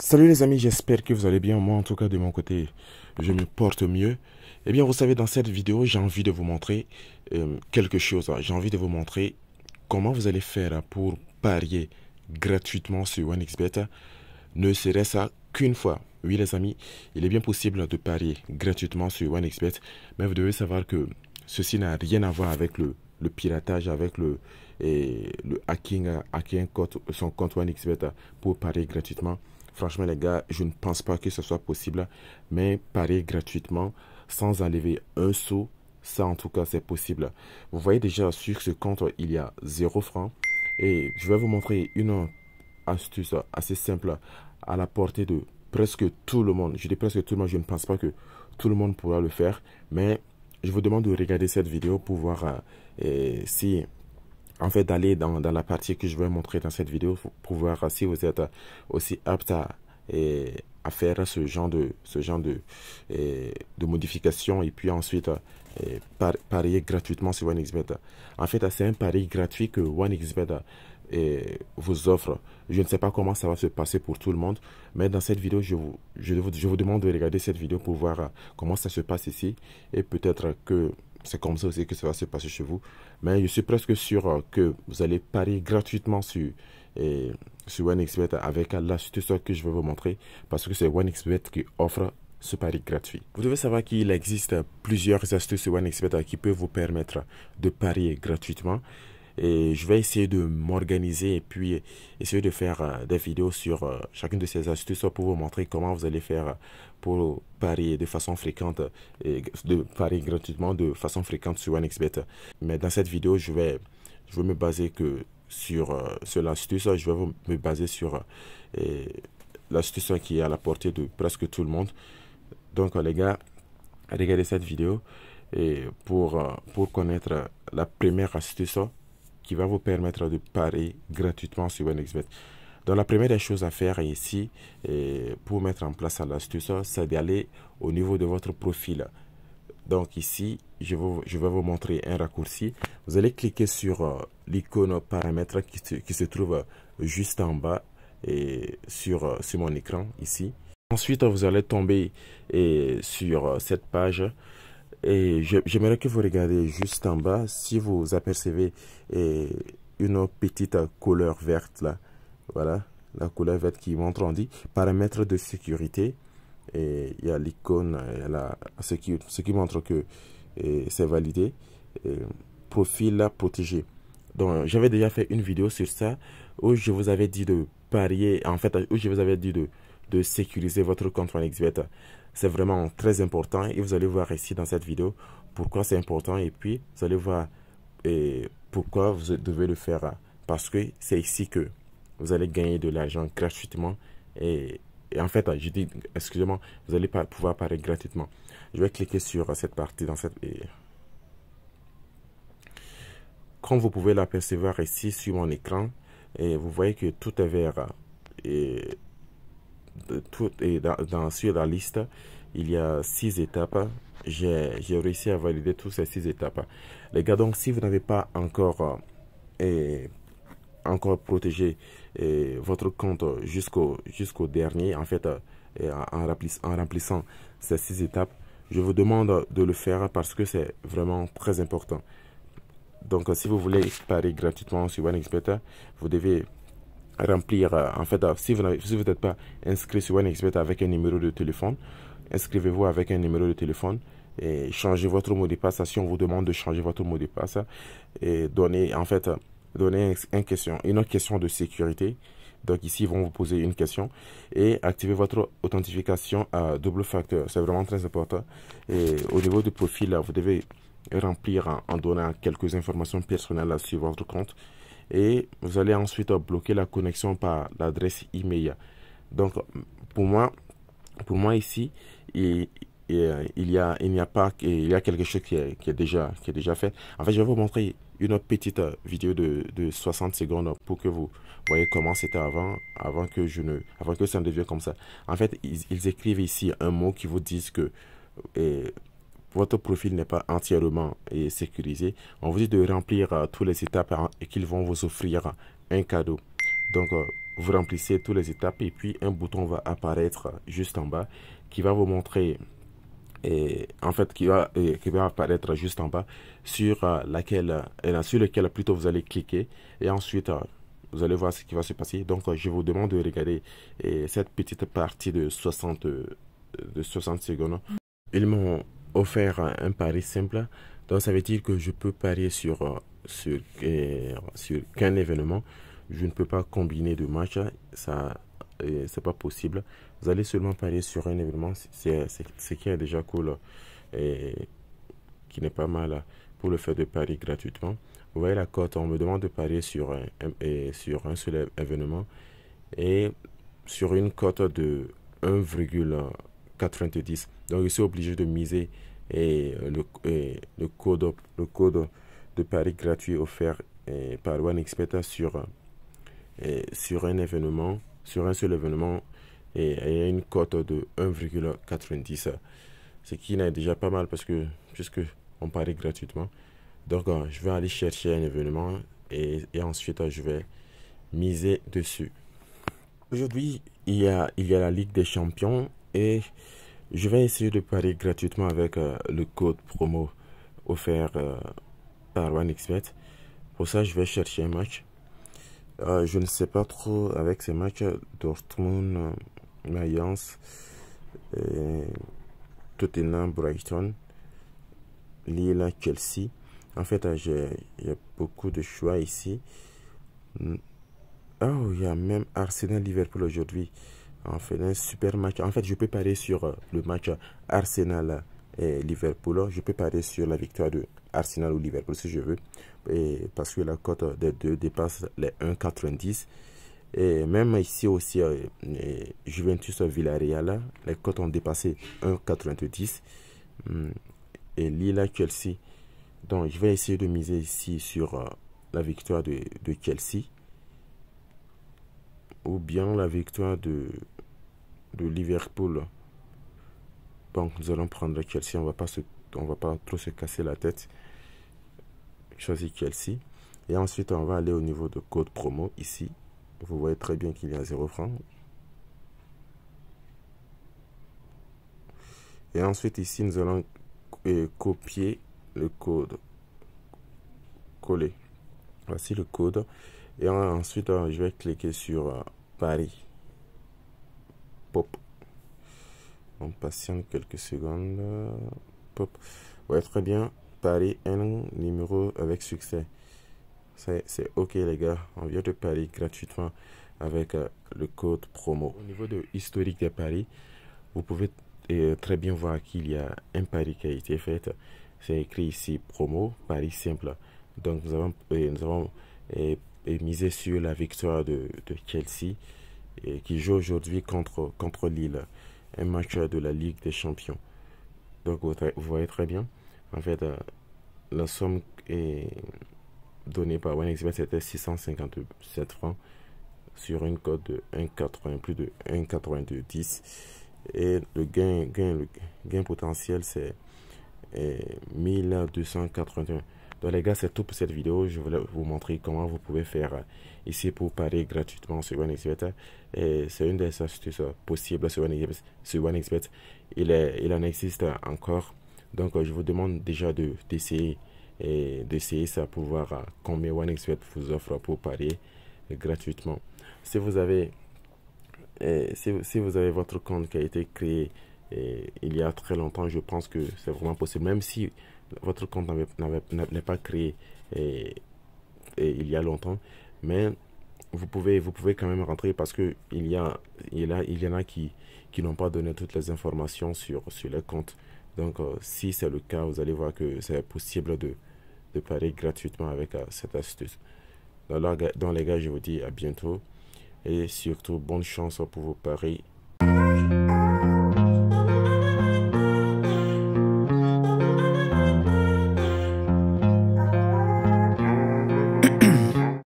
Salut les amis, j'espère que vous allez bien. Moi en tout cas de mon côté, je me porte mieux. Eh bien vous savez, dans cette vidéo, j'ai envie de vous montrer quelque chose. J'ai envie de vous montrer comment vous allez faire pour parier gratuitement sur OneXBet. Ne serait-ce qu'une fois. Oui les amis, il est bien possible de parier gratuitement sur OneXBet. Mais vous devez savoir que ceci n'a rien à voir avec le piratage, avec le hacking son compte OneXBet pour parier gratuitement. Franchement, les gars, je ne pense pas que ce soit possible. Mais parier gratuitement, sans enlever un sou, ça en tout cas, c'est possible. Vous voyez déjà sur ce compte, il y a 0 francs. Et je vais vous montrer une astuce assez simple à la portée de presque tout le monde. Je dis presque tout le monde, je ne pense pas que tout le monde pourra le faire. Mais je vous demande de regarder cette vidéo pour voir si en fait d'aller dans la partie que je vais montrer dans cette vidéo pour voir si vous êtes aussi apte à faire de modification et puis ensuite parier gratuitement sur OneXBet. En fait, c'est un pari gratuit que OneXBet vous offre. Je ne sais pas comment ça va se passer pour tout le monde, mais dans cette vidéo, je vous demande de regarder cette vidéo pour voir comment ça se passe ici et peut-être que c'est comme ça aussi que ça va se passer chez vous. Mais je suis presque sûr que vous allez parier gratuitement sur OneXBet avec l'astuce que je vais vous montrer parce que c'est OneXBet qui offre ce pari gratuit. Vous devez savoir qu'il existe plusieurs astuces sur OneXBet qui peuvent vous permettre de parier gratuitement. Et je vais essayer de m'organiser et puis essayer de faire des vidéos sur chacune de ces astuces pour vous montrer comment vous allez faire pour parier de façon fréquente et de parier gratuitement de façon fréquente sur OneXBet. Mais dans cette vidéo, je vais me baser que sur l'astuce. Je vais me baser sur l'astuce qui est à la portée de presque tout le monde. Donc les gars, regardez cette vidéo et pour connaître la première astuce qui va vous permettre de parier gratuitement sur OneXBet. Donc la première des choses à faire ici, pour mettre en place l'astuce, c'est d'aller au niveau de votre profil. Donc ici, je vais vous montrer un raccourci. Vous allez cliquer sur l'icône paramètres qui se trouve juste en bas et sur mon écran ici. Ensuite, vous allez tomber sur cette page. Et j'aimerais que vous regardiez juste en bas si vous apercevez une petite couleur verte là. Voilà, la couleur verte qui montre, on dit paramètres de sécurité. Et il y a l'icône, ce qui montre que c'est validé. Profil protégé. Donc, j'avais déjà fait une vidéo sur ça où je vous avais dit de parier, en fait, où je vous avais dit de sécuriser votre compte OneXBet. C'est vraiment très important et vous allez voir ici dans cette vidéo pourquoi c'est important et puis vous allez voir pourquoi vous devez le faire parce que c'est ici que vous allez gagner de l'argent gratuitement et en fait, je dis, excusez-moi, vous allez pouvoir parier gratuitement. Je vais cliquer sur cette partie comme vous pouvez l'apercevoir ici sur mon écran et vous voyez que tout est vert sur la liste, il y a 6 étapes. J'ai réussi à valider toutes ces 6 étapes. Les gars, donc si vous n'avez pas encore protégé votre compte jusqu'au dernier, en fait, en remplissant ces 6 étapes, je vous demande de le faire parce que c'est vraiment très important. Donc, si vous voulez parier gratuitement sur OneXBet, vous devez remplir, en fait, si vous n'êtes pas inscrit sur OneXBet avec un numéro de téléphone, inscrivez-vous avec un numéro de téléphone et changez votre mot de passe. Si on vous demande de changer votre mot de passe et donner une autre question de sécurité. Donc ici, ils vont vous poser une question et activer votre authentification à double facteur. C'est vraiment très important. Et au niveau du profil, vous devez remplir en donnant quelques informations personnelles sur votre compte. Et vous allez ensuite bloquer la connexion par l'adresse email. Donc pour moi ici, il y a quelque chose qui est déjà fait. En fait, je vais vous montrer une petite vidéo de 60 secondes pour que vous voyez comment c'était avant que ça ne devienne comme ça. En fait, ils écrivent ici un mot qui vous disent que votre profil n'est pas entièrement sécurisé. On vous dit de remplir toutes les étapes et qu'ils vont vous offrir un cadeau. Donc, vous remplissez toutes les étapes et puis un bouton va apparaître juste en bas qui va vous montrer, et en fait qui va apparaître juste en bas sur sur lequel plutôt vous allez cliquer, et ensuite vous allez voir ce qui va se passer. Donc je vous demande de regarder cette petite partie de 60 secondes. Ils m'ont offert un pari simple, donc ça veut dire que je peux parier sur qu'un événement. Je ne peux pas combiner de matchs, ça c'est pas possible. Vous allez seulement parier sur un événement, ce qui est déjà cool et qui n'est pas mal pour le fait de parier gratuitement. Vous voyez la cote, on me demande de parier sur un seul événement et sur une cote de 1,90. Donc je suis obligé de miser le code de pari gratuit offert par OneXBet sur un événement, sur un seul événement, et une cote de 1,90, ce qui n'est déjà pas mal puisque on parie gratuitement. Donc je vais aller chercher un événement et ensuite je vais miser dessus. Aujourd'hui il y a la Ligue des Champions et je vais essayer de parier gratuitement avec le code promo offert par OneXBet. Pour ça je vais chercher un match. Je ne sais pas trop avec ces matchs Dortmund, Mayence, Tottenham, Brighton, Lille, Chelsea. En fait, il y a beaucoup de choix ici. Oh, il y a même Arsenal-Liverpool aujourd'hui. En fait, un super match. En fait, je peux parier sur le match Arsenal et Liverpool. Je peux parier sur la victoire de Arsenal ou Liverpool si je veux. Et parce que la cote des deux dépasse les 1,90. Et même ici aussi, Juventus Villarreal, les cotes ont dépassé 1,90. Et Lille Chelsea. Donc, je vais essayer de miser ici sur la victoire de Chelsea. Ou bien la victoire de Liverpool. Donc, nous allons prendre Chelsea. On va pas trop se casser la tête. Choisir Chelsea. Et ensuite, on va aller au niveau de code promo ici. Vous voyez très bien qu'il y a 0 francs. Et ensuite, ici, nous allons copier le code. Coller. Voici le code. Et ensuite, je vais cliquer sur Paris. Pop. On patiente quelques secondes. Pop. Ouais, très bien. Paris, un numéro avec succès. C'est OK les gars, on vient de parier gratuitement avec le code promo. Au niveau de l'historique des paris, vous pouvez très bien voir qu'il y a un pari qui a été fait. C'est écrit ici promo, pari simple. Donc nous avons misé sur la victoire de Chelsea qui joue aujourd'hui contre Lille. Un match de la Ligue des Champions. Donc vous voyez très bien. En fait, la somme est donnée par OneXBet, c'était 657 francs sur une cote de 1,80, plus de 1,90. Et le gain potentiel, c'est 1281. Donc les gars, c'est tout pour cette vidéo. Je voulais vous montrer comment vous pouvez faire ici pour parier gratuitement sur OneXBet. Et c'est une des astuces possibles sur OneXBet. Il en existe encore. Donc je vous demande déjà d'essayer ça pour voir combien OneXBet vous offre pour parier gratuitement. Si vous avez votre compte qui a été créé il y a très longtemps, je pense que c'est vraiment possible. Même si votre compte n'est pas créé il y a longtemps, mais vous pouvez quand même rentrer parce que il y en a qui n'ont pas donné toutes les informations sur les comptes. Donc si c'est le cas, vous allez voir que c'est possible de parier gratuitement avec cette astuce. Donc les gars, je vous dis à bientôt et surtout bonne chance pour vos paris.